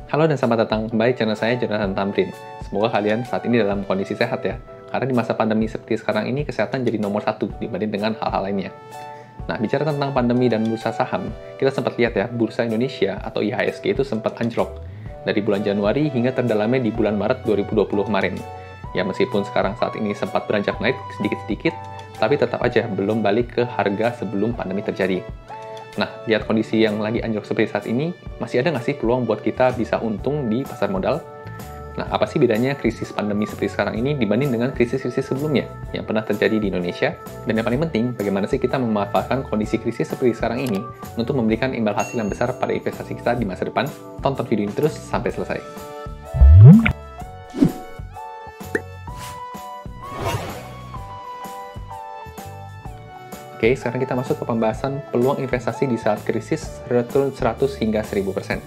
Halo dan selamat datang kembali channel saya, Jonathan Tamrin. Semoga kalian saat ini dalam kondisi sehat ya. Karena di masa pandemi seperti sekarang ini, kesehatan jadi nomor satu dibanding dengan hal-hal lainnya. Nah, bicara tentang pandemi dan bursa saham, kita sempat lihat ya, bursa Indonesia atau IHSG itu sempat anjlok dari bulan Januari hingga terdalamnya di bulan Maret 2020 kemarin. Ya, meskipun sekarang saat ini sempat beranjak naik sedikit-sedikit, tapi tetap aja belum balik ke harga sebelum pandemi terjadi. Nah, lihat kondisi yang lagi anjlok seperti saat ini, masih ada nggak sih peluang buat kita bisa untung di pasar modal? Nah, apa sih bedanya krisis pandemi seperti sekarang ini dibanding dengan krisis-krisis sebelumnya yang pernah terjadi di Indonesia? Dan yang paling penting, bagaimana sih kita memanfaatkan kondisi krisis seperti sekarang ini untuk memberikan imbal hasil yang besar pada investasi kita di masa depan? Tonton video ini terus sampai selesai. Oke, sekarang kita masuk ke pembahasan peluang investasi di saat krisis return 100 hingga 1000%.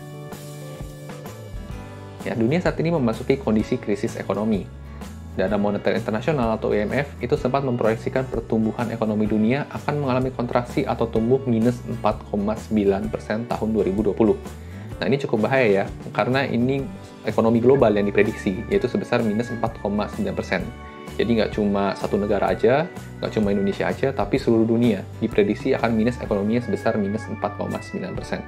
Ya, dunia saat ini memasuki kondisi krisis ekonomi. Dana Moneter Internasional atau IMF itu sempat memproyeksikan pertumbuhan ekonomi dunia akan mengalami kontraksi atau tumbuh minus 4,9% tahun 2020. Nah, ini cukup bahaya ya, karena ini ekonomi global yang diprediksi, yaitu sebesar minus 4,9%. Jadi nggak cuma satu negara aja, nggak cuma Indonesia aja, tapi seluruh dunia diprediksi akan minus ekonominya sebesar minus 4,9%.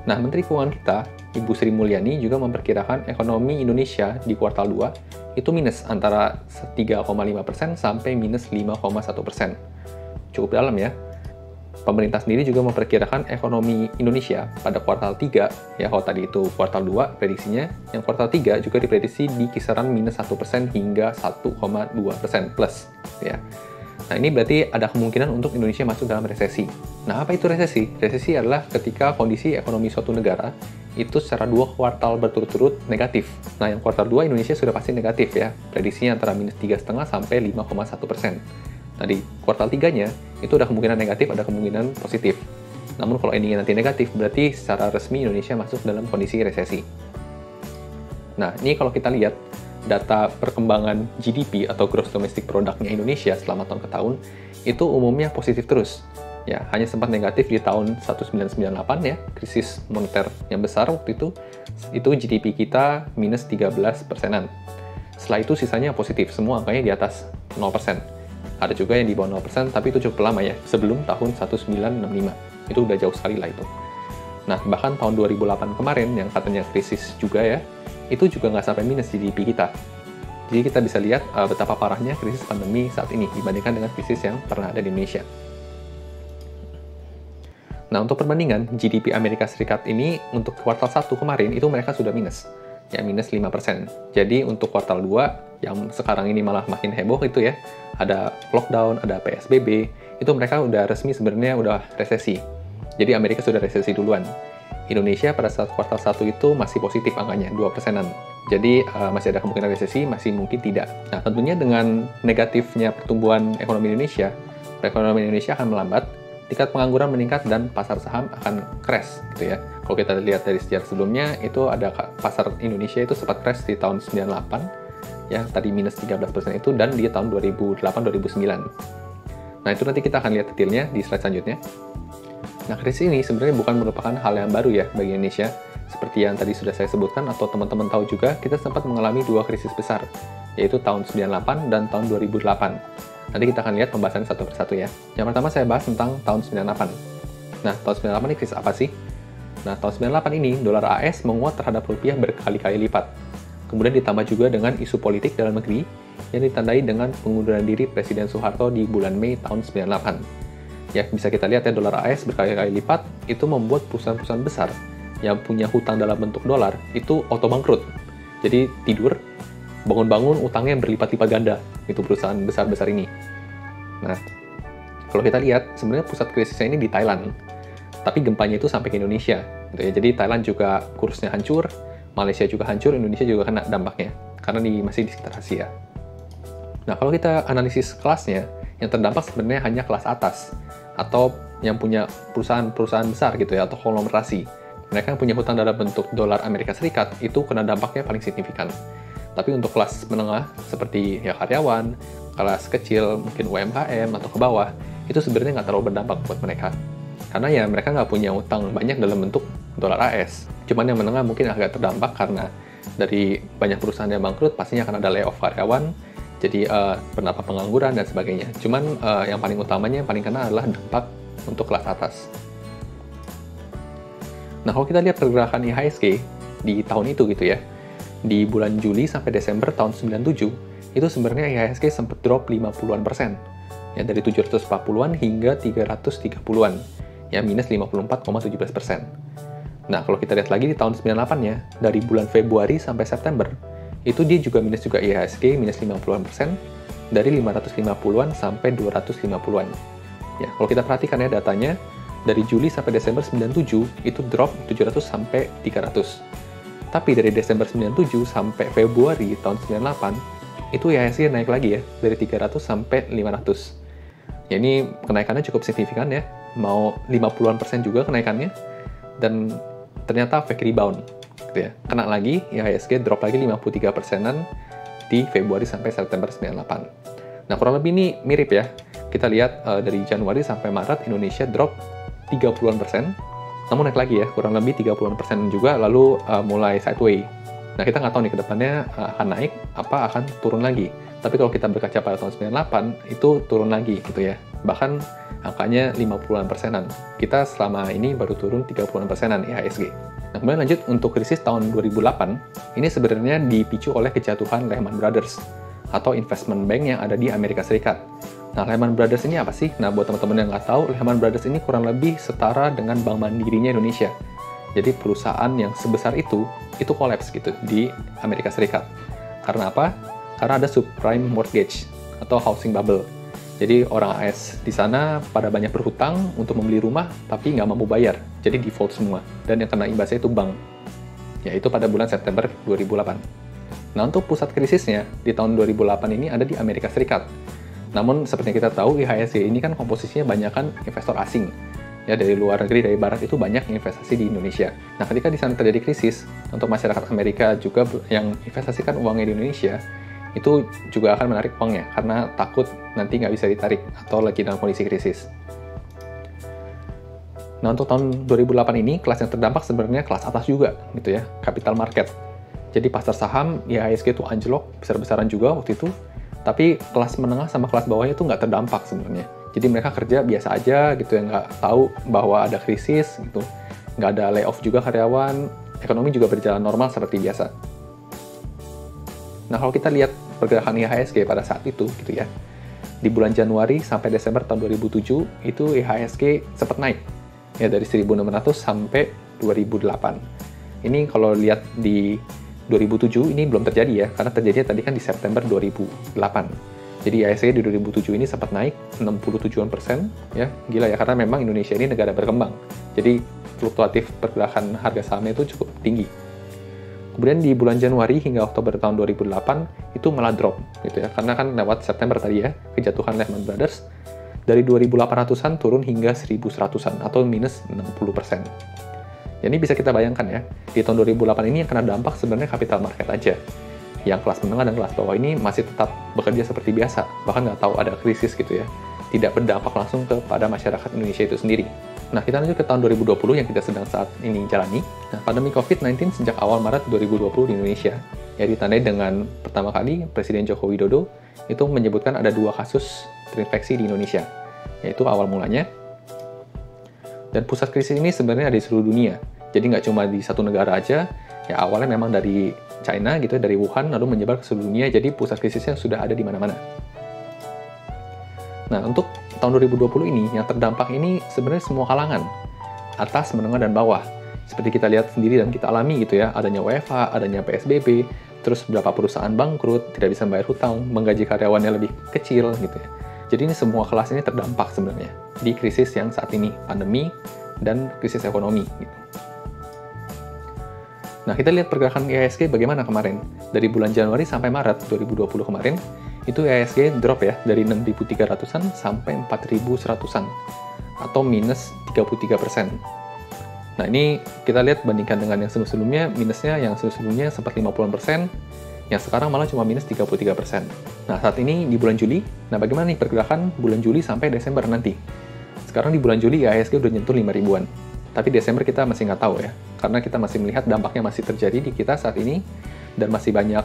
Nah, Menteri Keuangan kita, Ibu Sri Mulyani, juga memperkirakan ekonomi Indonesia di kuartal 2 itu minus antara 3,5% sampai minus 5,1%. Cukup dalam ya. Pemerintah sendiri juga memperkirakan ekonomi Indonesia pada kuartal 3, ya kalau tadi itu kuartal 2 prediksinya, yang kuartal 3 juga diprediksi di kisaran minus 1% hingga 1,2% plus. Ya. Nah, ini berarti ada kemungkinan untuk Indonesia masuk dalam resesi. Nah, apa itu resesi? Resesi adalah ketika kondisi ekonomi suatu negara itu secara 2 kuartal berturut-turut negatif. Nah, yang kuartal 2 Indonesia sudah pasti negatif ya, prediksinya antara minus 3,5 sampai 5,1%. Nah, di kuartal 3-nya, itu ada kemungkinan negatif, ada kemungkinan positif. Namun kalau endingnya nanti negatif, berarti secara resmi Indonesia masuk dalam kondisi resesi. Nah, ini kalau kita lihat data perkembangan GDP atau Gross Domestic Product-nya Indonesia selama tahun ke tahun, itu umumnya positif terus. Ya, hanya sempat negatif di tahun 1998 ya, krisis moneter yang besar waktu itu GDP kita minus 13%-an. Setelah itu sisanya positif, semua angkanya di atas 0%. Ada juga yang di bawah 0%, tapi itu cukup lama ya, sebelum tahun 1965. Itu udah jauh sekali lah itu. Nah, bahkan tahun 2008 kemarin, yang katanya krisis juga ya, itu juga nggak sampai minus GDP kita. Jadi kita bisa lihat betapa parahnya krisis pandemi saat ini, dibandingkan dengan krisis yang pernah ada di Indonesia. Nah, untuk perbandingan, GDP Amerika Serikat ini untuk kuartal 1 kemarin, itu mereka sudah minus. Ya, minus 5%. Jadi untuk kuartal 2, yang sekarang ini malah makin heboh itu ya, ada lockdown, ada PSBB, itu mereka udah resmi sebenarnya udah resesi. Jadi Amerika sudah resesi duluan. Indonesia pada saat kuartal 1 itu masih positif angkanya, 2%-an. Jadi masih ada kemungkinan resesi, masih mungkin tidak. Nah, tentunya dengan negatifnya pertumbuhan ekonomi Indonesia, perekonomian Indonesia akan melambat, tingkat pengangguran meningkat, dan pasar saham akan crash gitu ya. Kalau kita lihat dari sejarah sebelumnya, itu ada pasar Indonesia itu sempat crash di tahun 98, ya tadi minus 13% itu, dan di tahun 2008-2009. Nah, itu nanti kita akan lihat detailnya di slide selanjutnya. Nah, krisis ini sebenarnya bukan merupakan hal yang baru ya bagi Indonesia. Seperti yang tadi sudah saya sebutkan, atau teman-teman tahu juga, kita sempat mengalami 2 krisis besar, yaitu tahun 98 dan tahun 2008. Nanti kita akan lihat pembahasan satu persatu ya. Yang pertama saya bahas tentang tahun 98. Nah, tahun 98 ini krisis apa sih? Nah, tahun 98 ini, dolar AS menguat terhadap rupiah berkali-kali lipat. Kemudian ditambah juga dengan isu politik dalam negeri yang ditandai dengan pengunduran diri Presiden Soeharto di bulan Mei tahun 98. Ya, bisa kita lihat ya, dolar AS berkali-kali lipat itu membuat perusahaan-perusahaan besar yang punya hutang dalam bentuk dolar itu auto bangkrut. Jadi tidur, bangun-bangun utangnya berlipat-lipat ganda, itu perusahaan besar-besar ini. Nah, kalau kita lihat, sebenarnya pusat krisisnya ini di Thailand, tapi gempanya itu sampai ke Indonesia. Gitu ya. Jadi Thailand juga kursnya hancur, Malaysia juga hancur, Indonesia juga kena dampaknya, karena masih di sekitar Asia. Nah, kalau kita analisis kelasnya, yang terdampak sebenarnya hanya kelas atas, atau yang punya perusahaan-perusahaan besar gitu ya, atau konglomerasi. Mereka yang punya hutang dalam bentuk dolar Amerika Serikat, itu kena dampaknya paling signifikan. Tapi untuk kelas menengah, seperti ya karyawan, kelas kecil, mungkin UMKM, atau ke bawah, itu sebenarnya nggak terlalu berdampak buat mereka. Karena ya mereka nggak punya utang banyak dalam bentuk dolar AS. Cuman yang menengah mungkin agak terdampak karena dari banyak perusahaan yang bangkrut, pastinya akan ada layoff karyawan, jadi berdampak pengangguran dan sebagainya. Cuman yang paling utamanya, yang paling kena adalah dampak untuk kelas atas. Nah, kalau kita lihat pergerakan IHSG di tahun itu gitu ya, di bulan Juli sampai Desember tahun 97, itu sebenarnya IHSG sempat drop 50-an%. Ya, dari 740-an hingga 330-an, ya minus 54,17%. Nah, kalau kita lihat lagi di tahun 98-nya, dari bulan Februari sampai September, itu dia juga minus juga IHSG, minus 50-an%, dari 550-an sampai 250-an. Ya, kalau kita perhatikan ya datanya, dari Juli sampai Desember 97, itu drop 700 sampai 300. Tapi dari Desember 97 sampai Februari tahun 98, itu IHSG naik lagi ya, dari 300 sampai 500. Ya, ini kenaikannya cukup signifikan ya, mau 50-an% juga kenaikannya, dan ternyata fake rebound, gitu ya. Kena lagi, IHSG drop lagi 53%-an di Februari sampai September 98. Nah, kurang lebih ini mirip ya. Kita lihat dari Januari sampai Maret, Indonesia drop 30-an%, namun naik lagi ya, kurang lebih 30-an% juga, lalu mulai sideways. Nah, kita nggak tahu nih ke depannya akan naik, apa akan turun lagi. Tapi kalau kita berkaca pada tahun 98, itu turun lagi gitu ya. Bahkan angkanya 50-an%. Kita selama ini baru turun 30-an% IHSG. Nah, kemudian lanjut untuk krisis tahun 2008, ini sebenarnya dipicu oleh kejatuhan Lehman Brothers, atau investment bank yang ada di Amerika Serikat. Nah, Lehman Brothers ini apa sih? Nah, buat teman-teman yang nggak tahu, Lehman Brothers ini kurang lebih setara dengan Bank Mandirinya Indonesia. Jadi perusahaan yang sebesar itu kolaps gitu di Amerika Serikat. Karena apa? Karena ada subprime mortgage atau housing bubble. Jadi orang AS di sana pada banyak berhutang untuk membeli rumah tapi nggak mampu bayar. Jadi default semua. Dan yang kena imbasnya itu bank. Yaitu pada bulan September 2008. Nah, untuk pusat krisisnya di tahun 2008 ini ada di Amerika Serikat. Namun, seperti yang kita tahu, IHSG ini kan komposisinya banyak kan investor asing. Ya, dari luar negeri, dari barat itu banyak investasi di Indonesia. Nah, ketika di sana terjadi krisis, untuk masyarakat Amerika juga yang investasikan uangnya di Indonesia, itu juga akan menarik uangnya, karena takut nanti nggak bisa ditarik, atau lagi dalam kondisi krisis. Nah, untuk tahun 2008 ini, kelas yang terdampak sebenarnya kelas atas juga, gitu ya, capital market. Jadi pasar saham, IHSG itu anjlok, besar-besaran juga waktu itu, tapi kelas menengah sama kelas bawahnya itu nggak terdampak sebenarnya. Jadi mereka kerja biasa aja gitu ya, nggak tahu bahwa ada krisis gitu, nggak ada layoff juga karyawan, ekonomi juga berjalan normal seperti biasa. Nah, kalau kita lihat pergerakan IHSG pada saat itu gitu ya, di bulan Januari sampai Desember tahun 2007 itu IHSG sempat naik ya dari 1.600 sampai 2008. Ini kalau lihat di 2007 ini belum terjadi ya, karena terjadinya tadi kan di September 2008. Jadi IHSG di 2007 ini sempat naik 67%, ya gila ya, karena memang Indonesia ini negara berkembang. Jadi fluktuatif pergerakan harga sahamnya itu cukup tinggi. Kemudian di bulan Januari hingga Oktober tahun 2008 itu malah drop gitu ya, karena kan lewat September tadi ya, kejatuhan Lehman Brothers dari 2.800-an turun hingga 1.100-an atau minus 60%. Jadi bisa kita bayangkan ya, di tahun 2008 ini yang kena dampak sebenarnya capital market aja. Yang kelas menengah dan kelas bawah ini masih tetap bekerja seperti biasa, bahkan nggak tahu ada krisis gitu ya. Tidak berdampak langsung kepada masyarakat Indonesia itu sendiri. Nah, kita lanjut ke tahun 2020 yang kita sedang saat ini jalani. Nah, pandemi COVID-19 sejak awal Maret 2020 di Indonesia, ya ditandai dengan pertama kali Presiden Joko Widodo itu menyebutkan ada 2 kasus terinfeksi di Indonesia, yaitu awal mulanya. Dan pusat krisis ini sebenarnya ada di seluruh dunia. Jadi nggak cuma di satu negara aja, ya awalnya memang dari China gitu, dari Wuhan, lalu menyebar ke seluruh dunia, jadi pusat krisisnya sudah ada di mana-mana. Nah, untuk tahun 2020 ini, yang terdampak ini sebenarnya semua kalangan, atas, menengah, dan bawah. Seperti kita lihat sendiri dan kita alami gitu ya, adanya WFH, adanya PSBB, terus beberapa perusahaan bangkrut, tidak bisa membayar hutang, menggaji karyawannya lebih kecil gitu ya. Jadi ini semua kelas ini terdampak sebenarnya di krisis yang saat ini, pandemi dan krisis ekonomi. Gitu. Nah, kita lihat pergerakan IHSG bagaimana kemarin. Dari bulan Januari sampai Maret 2020 kemarin, itu IHSG drop ya, dari 6.300-an sampai 4.100-an, atau minus 33%. Nah, ini kita lihat bandingkan dengan yang sebelumnya, minusnya yang sebelumnya sempat 50%, yang sekarang malah cuma minus 33%. Nah, saat ini di bulan Juli, nah bagaimana nih pergerakan bulan Juli sampai Desember nanti? Sekarang di bulan Juli IHSG udah nyentuh 5 ribuan, tapi Desember kita masih nggak tahu ya. karena kita masih melihat dampaknya masih terjadi di kita saat ini, dan masih banyak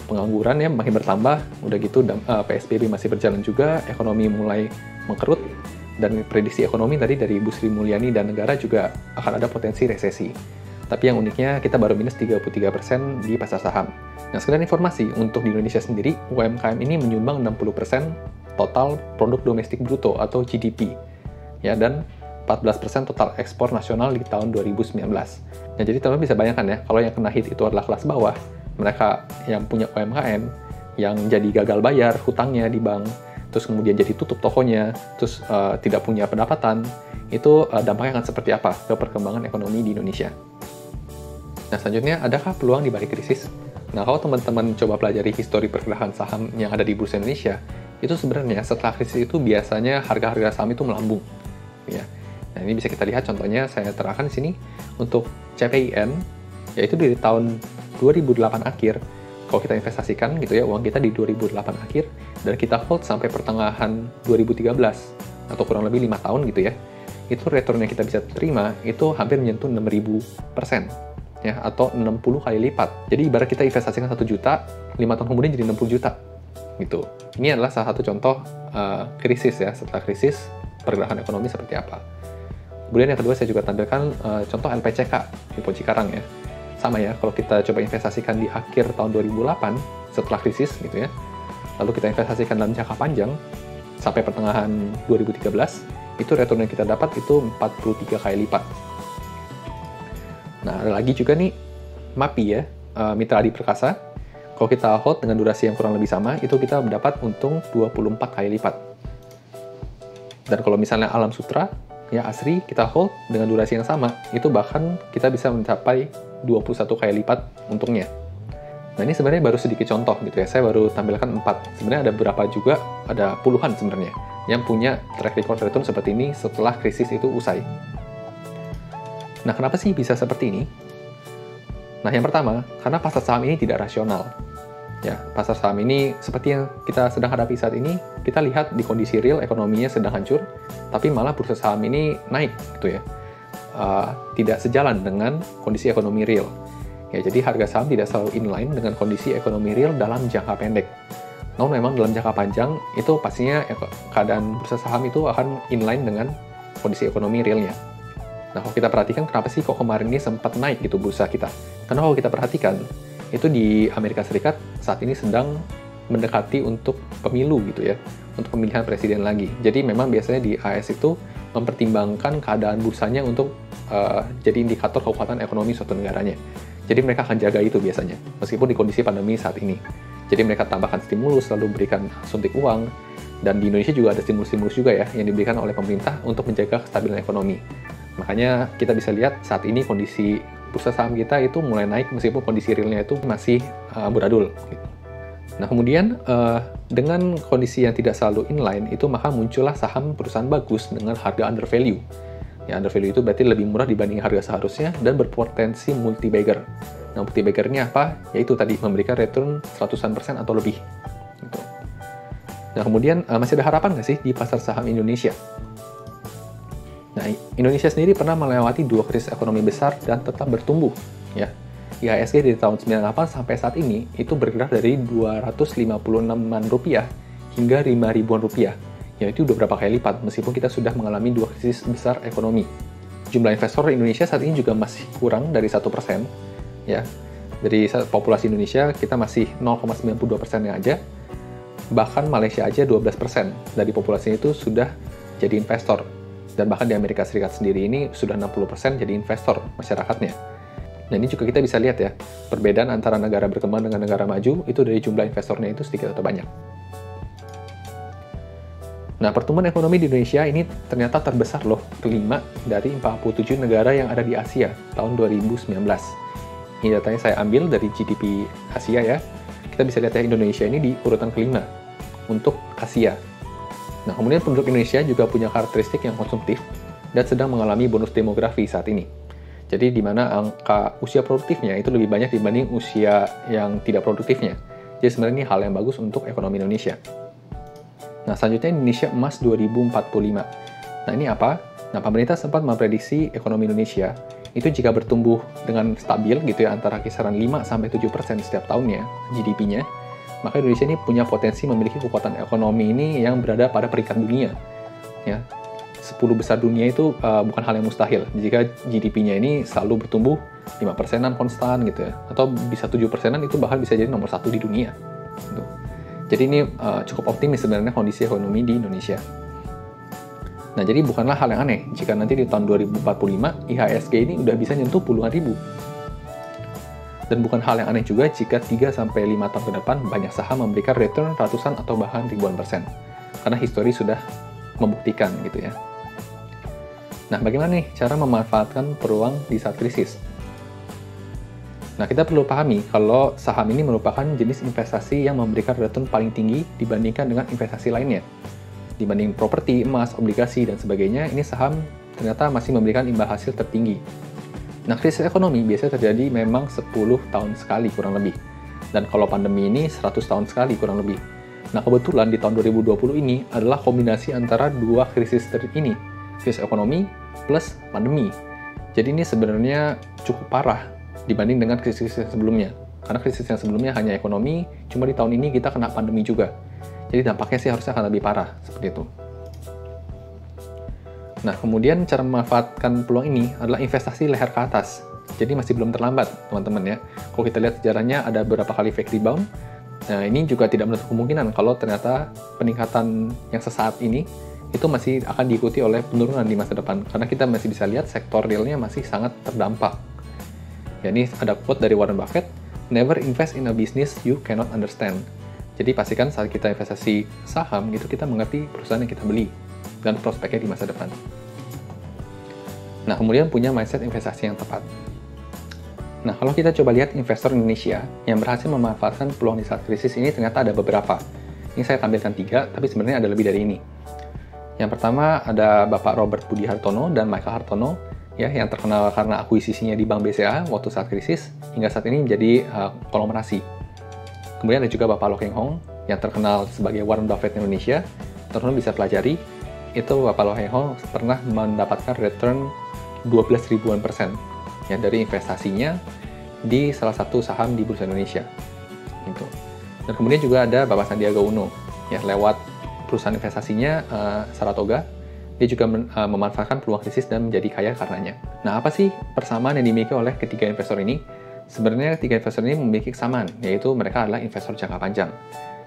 pengangguran ya, makin bertambah, udah gitu PSBB masih berjalan juga, ekonomi mulai mengkerut, dan prediksi ekonomi tadi dari Bu Sri Mulyani dan negara juga akan ada potensi resesi. Tapi yang uniknya kita baru minus 33% di pasar saham. Nah, sekedar informasi, untuk di Indonesia sendiri, UMKM ini menyumbang 60% total produk domestik bruto atau GDP. Ya, dan 14% total ekspor nasional di tahun 2019. Nah, jadi teman-teman bisa bayangkan ya, kalau yang kena hit itu adalah kelas bawah, mereka yang punya UMKM, yang jadi gagal bayar hutangnya di bank, terus kemudian jadi tutup tokonya, terus tidak punya pendapatan, itu dampaknya akan seperti apa ke perkembangan ekonomi di Indonesia. Nah, selanjutnya, adakah peluang di balik krisis? Nah, kalau teman-teman coba pelajari histori pergerakan saham yang ada di Bursa Indonesia, itu sebenarnya setelah krisis itu biasanya harga-harga saham itu melambung. Ya. Nah, ini bisa kita lihat contohnya, saya terangkan di sini, untuk CPIN, yaitu dari tahun 2008 akhir, kalau kita investasikan gitu ya, uang kita di 2008 akhir, dan kita hold sampai pertengahan 2013, atau kurang lebih 5 tahun gitu ya, itu return yang kita bisa terima, itu hampir menyentuh 6.000%, ya, atau 60 kali lipat. Jadi ibarat kita investasikan 1 juta, 5 tahun kemudian jadi 60 juta, gitu. Ini adalah salah satu contoh krisis ya, setelah krisis, pergerakan ekonomi seperti apa. Kemudian yang kedua, saya juga tampilkan contoh LPCK, Lipo Cikarang ya. Sama ya, kalau kita coba investasikan di akhir tahun 2008, setelah krisis gitu ya, lalu kita investasikan dalam jangka panjang, sampai pertengahan 2013, itu return yang kita dapat itu 43 kali lipat. Nah, ada lagi juga nih, MAPI ya, Mitra Adi Perkasa. Kalau kita hold dengan durasi yang kurang lebih sama, itu kita mendapat untung 24 kali lipat. Dan kalau misalnya Alam Sutra, ya Asri, kita hold dengan durasi yang sama, itu bahkan kita bisa mencapai 21 kali lipat untungnya. Nah, ini sebenarnya baru sedikit contoh gitu ya, saya baru tampilkan 4. Sebenarnya ada beberapa juga, ada puluhan sebenarnya, yang punya track record return seperti ini setelah krisis itu usai. Nah, kenapa sih bisa seperti ini? Nah, yang pertama, karena pasar saham ini tidak rasional. Ya, pasar saham ini seperti yang kita sedang hadapi saat ini, kita lihat di kondisi real ekonominya sedang hancur, tapi malah bursa saham ini naik gitu ya. Tidak sejalan dengan kondisi ekonomi real. Ya, jadi harga saham tidak selalu inline dengan kondisi ekonomi real dalam jangka pendek. Namun memang dalam jangka panjang itu pastinya keadaan bursa saham itu akan inline dengan kondisi ekonomi realnya. Nah, kalau kita perhatikan kenapa sih kok kemarin ini sempat naik gitu bursa kita? Karena kalau kita perhatikan, itu di Amerika Serikat saat ini sedang mendekati untuk pemilu gitu ya, untuk pemilihan presiden lagi. Jadi memang biasanya di AS itu mempertimbangkan keadaan bursanya untuk jadi indikator kekuatan ekonomi suatu negaranya. Jadi mereka akan jaga itu biasanya, meskipun di kondisi pandemi saat ini. Jadi mereka tambahkan stimulus, lalu berikan suntik uang, dan di Indonesia juga ada stimulus-stimulus juga ya, yang diberikan oleh pemerintah untuk menjaga kestabilan ekonomi. Makanya kita bisa lihat saat ini kondisi bursa saham kita itu mulai naik, meskipun kondisi realnya itu masih amburadul. Nah, kemudian dengan kondisi yang tidak selalu inline, itu maka muncullah saham perusahaan bagus dengan harga under value. Ya, under value itu berarti lebih murah dibanding harga seharusnya dan berpotensi multi-bagger. Nah, multi-bagger ini apa? Yaitu tadi memberikan return 100% atau lebih. Gitu. Nah, kemudian masih ada harapan nggak sih di pasar saham Indonesia? Nah, Indonesia sendiri pernah melewati 2 krisis ekonomi besar dan tetap bertumbuh. Ya. IHSG dari tahun 98 sampai saat ini itu bergerak dari Rp256-an hingga Rp5.000-an, yaitu udah berapa kali lipat meskipun kita sudah mengalami 2 krisis besar ekonomi. Jumlah investor di Indonesia saat ini juga masih kurang dari 1%, ya. Dari populasi Indonesia kita masih 0,92%-nya aja, bahkan Malaysia aja 12% dari populasinya itu sudah jadi investor, dan bahkan di Amerika Serikat sendiri ini sudah 60% jadi investor masyarakatnya. Nah, ini juga kita bisa lihat ya, perbedaan antara negara berkembang dengan negara maju itu dari jumlah investornya itu sedikit atau banyak. Nah, pertumbuhan ekonomi di Indonesia ini ternyata terbesar loh, kelima dari 47 negara yang ada di Asia tahun 2019. Ini datanya saya ambil dari GDP Asia ya. Kita bisa lihat ya, Indonesia ini di urutan kelima untuk Asia. Nah, kemudian penduduk Indonesia juga punya karakteristik yang konsumtif dan sedang mengalami bonus demografi saat ini. Jadi di mana angka usia produktifnya itu lebih banyak dibanding usia yang tidak produktifnya. Jadi sebenarnya ini hal yang bagus untuk ekonomi Indonesia. Nah, selanjutnya Indonesia Emas 2045. Nah, ini apa? Nah, pemerintah sempat memprediksi ekonomi Indonesia itu jika bertumbuh dengan stabil gitu ya, antara kisaran 5-7% setiap tahunnya GDP-nya, maka Indonesia ini punya potensi memiliki kekuatan ekonomi ini yang berada pada peringkat dunia. Ya, 10 besar dunia itu bukan hal yang mustahil jika GDP-nya ini selalu bertumbuh 5%-an konstan gitu ya, atau bisa 7%-an, itu bahkan bisa jadi nomor 1 di dunia gitu. Jadi ini cukup optimis sebenarnya kondisi ekonomi di Indonesia. Nah, jadi bukanlah hal yang aneh jika nanti di tahun 2045 IHSG ini udah bisa nyentuh puluhan ribu. Dan bukan hal yang aneh juga jika 3-5 tahun ke depan banyak saham memberikan return ratusan atau bahkan ribuan persen. Karena histori sudah membuktikan gitu ya. Nah, bagaimana nih cara memanfaatkan peluang di saat krisis? Nah, kita perlu pahami kalau saham ini merupakan jenis investasi yang memberikan return paling tinggi dibandingkan dengan investasi lainnya. Dibanding properti, emas, obligasi, dan sebagainya, ini saham ternyata masih memberikan imbal hasil tertinggi. Nah, krisis ekonomi biasanya terjadi memang 10 tahun sekali kurang lebih. Dan kalau pandemi ini 100 tahun sekali kurang lebih. Nah, kebetulan di tahun 2020 ini adalah kombinasi antara dua krisis ini. Krisis ekonomi plus pandemi. Jadi ini sebenarnya cukup parah dibanding dengan krisis yang sebelumnya. Karena krisis yang sebelumnya hanya ekonomi, cuma di tahun ini kita kena pandemi juga. Jadi dampaknya sih harusnya akan lebih parah, seperti itu. Nah, kemudian cara memanfaatkan peluang ini adalah investasi leher ke atas. Jadi masih belum terlambat, teman-teman ya. Kalau kita lihat sejarahnya ada beberapa kali fake rebound. Nah, ini juga tidak menutup kemungkinan kalau ternyata peningkatan yang sesaat ini itu masih akan diikuti oleh penurunan di masa depan. Karena kita masih bisa lihat sektor realnya masih sangat terdampak. Ya, ini ada quote dari Warren Buffett, "Never invest in a business you cannot understand." Jadi pastikan saat kita investasi saham, itu kita mengerti perusahaan yang kita beli dan prospeknya di masa depan. Nah, kemudian punya mindset investasi yang tepat. Nah, kalau kita coba lihat investor Indonesia yang berhasil memanfaatkan peluang di saat krisis ini ternyata ada beberapa. Ini saya tampilkan 3, tapi sebenarnya ada lebih dari ini. Yang pertama ada Bapak Robert Budi Hartono dan Michael Hartono, ya, yang terkenal karena akuisisinya di Bank BCA waktu saat krisis, hingga saat ini menjadi konglomerasi. Kemudian ada juga Bapak Loh Keng Hong, yang terkenal sebagai Warren Buffett Indonesia. Teman-teman bisa pelajari, itu Bapak Loh Keng Hong pernah mendapatkan return 12 ribuan persen ya, dari investasinya di salah satu saham di Bursa Indonesia. Gitu. Dan kemudian juga ada Bapak Sandiaga Uno, ya, lewat perusahaan investasinya Saratoga, dia juga memanfaatkan peluang krisis dan menjadi kaya karenanya. Nah, apa sih persamaan yang dimiliki oleh ketiga investor ini? Sebenarnya ketiga investor ini memiliki kesamaan, yaitu mereka adalah investor jangka panjang.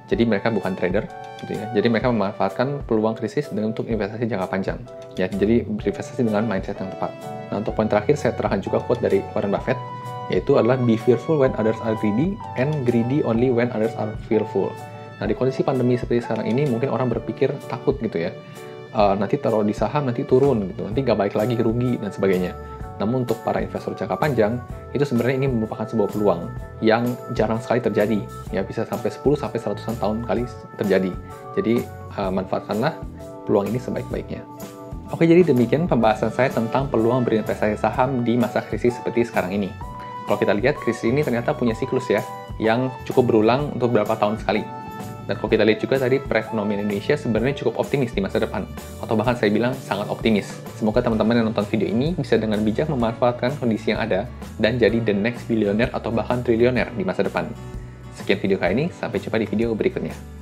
Jadi mereka bukan trader, gitu ya. Jadi mereka memanfaatkan peluang krisis untuk investasi jangka panjang. Ya, jadi berinvestasi dengan mindset yang tepat. Nah, untuk poin terakhir saya terangkan juga quote dari Warren Buffett, yaitu adalah "Be fearful when others are greedy, and greedy only when others are fearful." Nah, di kondisi pandemi seperti sekarang ini, mungkin orang berpikir takut gitu ya. Nanti taruh di saham, nanti turun gitu, nanti nggak baik lagi, rugi, dan sebagainya. Namun untuk para investor jangka panjang, itu sebenarnya ini merupakan sebuah peluang yang jarang sekali terjadi. Ya, bisa sampai 10-100 tahun kali terjadi. Jadi, manfaatkanlah peluang ini sebaik-baiknya. Oke, jadi demikian pembahasan saya tentang peluang berinvestasi saham di masa krisis seperti sekarang ini. Kalau kita lihat, krisis ini ternyata punya siklus ya, yang cukup berulang untuk beberapa tahun sekali. Dan kalau kita lihat juga tadi, perekonomian Indonesia sebenarnya cukup optimis di masa depan. Atau bahkan saya bilang sangat optimis. Semoga teman-teman yang nonton video ini bisa dengan bijak memanfaatkan kondisi yang ada dan jadi the next billionaire atau bahkan triliuner di masa depan. Sekian video kali ini, sampai jumpa di video berikutnya.